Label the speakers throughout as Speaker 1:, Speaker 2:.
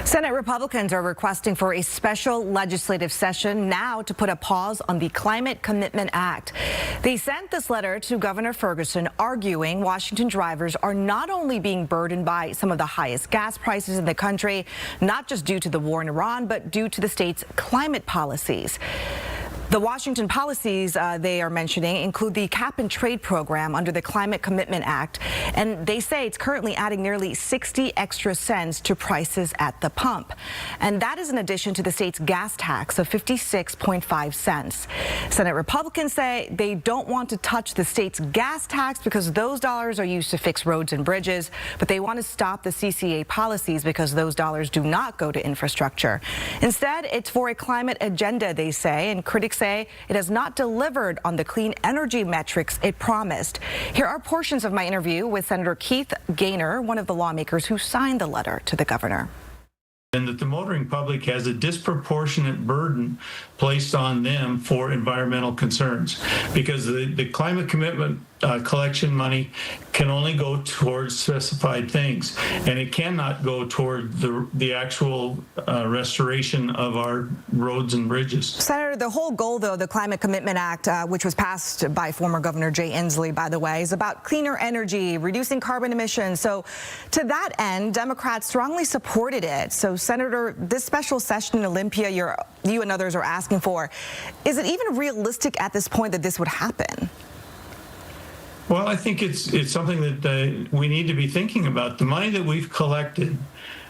Speaker 1: Senate Republicans are requesting for a special legislative session now to put a pause on the Climate Commitment Act. They sent this letter to Governor Ferguson arguing Washington drivers are not only being burdened by some of the highest gas prices in the country, not just due to the war in Iran, but due to the state's climate policies. The Washington policies they are mentioning include the cap and trade program under the Climate Commitment Act, and they say it's currently adding nearly 60 extra cents to prices at the pump. And that is in addition to the state's gas tax of 56.5 cents. Senate Republicans say they don't want to touch the state's gas tax because those dollars are used to fix roads and bridges, but they want to stop the CCA policies because those dollars do not go to infrastructure. Instead, it's for a climate agenda, they say, and critics say it has not delivered on the clean energy metrics it promised. Here are portions of my interview with Senator Keith Gaynor, one of the lawmakers who signed the letter to the governor.
Speaker 2: And that the motoring public has a disproportionate burden placed on them for environmental concerns, because the climate commitment collection money can only go towards specified things, and it cannot go toward the actual restoration of our roads and bridges.
Speaker 1: Senator, the whole goal, though, the Climate Commitment Act, which was passed by former Governor Jay Inslee, by the way, is about cleaner energy, reducing carbon emissions. So to that end, Democrats strongly supported it. So, Senator, this special session in Olympia you and others are asking for, is it even realistic at this point that this would happen?
Speaker 2: Well, I think it's something that we need to be thinking about. The money that we've collected,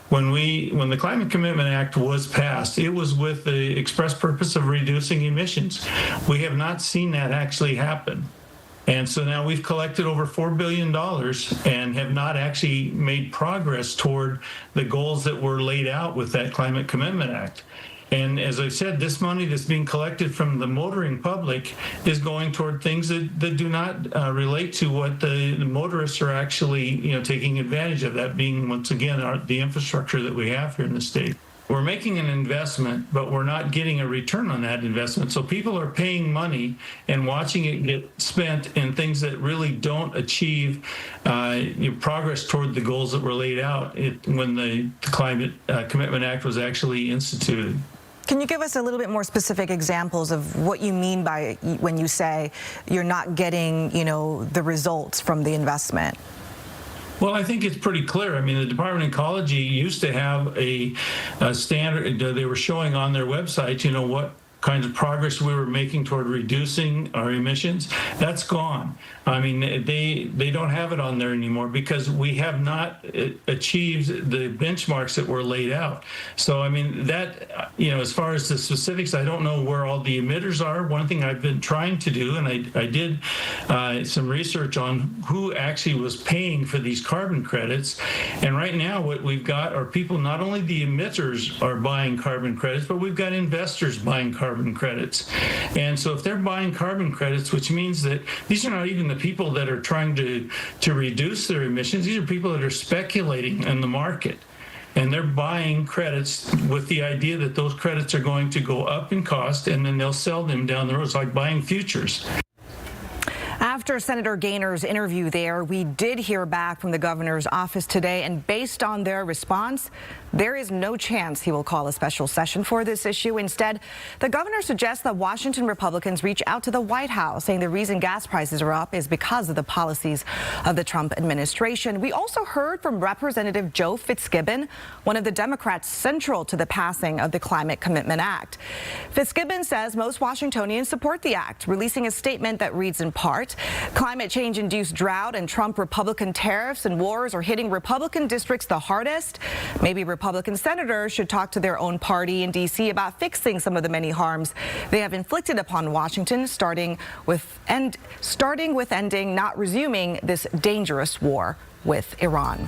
Speaker 2: when the Climate Commitment Act was passed, it was with the express purpose of reducing emissions. We have not seen that actually happen. And so now we've collected over $4 billion and have not actually made progress toward the goals that were laid out with that Climate Commitment Act. And as I said, this money that's being collected from the motoring public is going toward things that do not relate to what the motorists are actually, taking advantage of, that being, once again, the infrastructure that we have here in the state. We're making an investment, but we're not getting a return on that investment. So people are paying money and watching it get spent in things that really don't achieve progress toward the goals that were laid out when the Climate Commitment Act was actually instituted.
Speaker 1: Can you give us a little bit more specific examples of what you mean by when you say you're not getting, the results from the investment?
Speaker 2: Well, I think it's pretty clear. I mean, the Department of Ecology used to have a standard. They were showing on their website, what kinds of progress we were making toward reducing our emissions. That's gone. I mean, they don't have it on there anymore because we have not achieved the benchmarks that were laid out. So, I mean, that, as far as the specifics, I don't know where all the emitters are. One thing I've been trying to do, and I did some research on who actually was paying for these carbon credits. And right now, what we've got are people, not only the emitters are buying carbon credits, but we've got investors buying carbon credits. And so if they're buying carbon credits, which means that these are not even the people that are trying to reduce their emissions, these are people that are speculating in the market. And they're buying credits with the idea that those credits are going to go up in cost, and then they'll sell them down the road. It's like buying futures.
Speaker 1: After Senator Gaynor's interview there, we did hear back from the governor's office today, and based on their response, there is no chance he will call a special session for this issue. Instead, the governor suggests that Washington Republicans reach out to the White House, saying the reason gas prices are up is because of the policies of the Trump administration. We also heard from Representative Joe Fitzgibbon, one of the Democrats central to the passing of the Climate Commitment Act. Fitzgibbon says most Washingtonians support the act, releasing a statement that reads in part, "Climate change-induced drought and Trump Republican tariffs and wars are hitting Republican districts the hardest. Maybe Republican senators should talk to their own party in D.C. about fixing some of the many harms they have inflicted upon Washington, starting with ending, not resuming this dangerous war with Iran."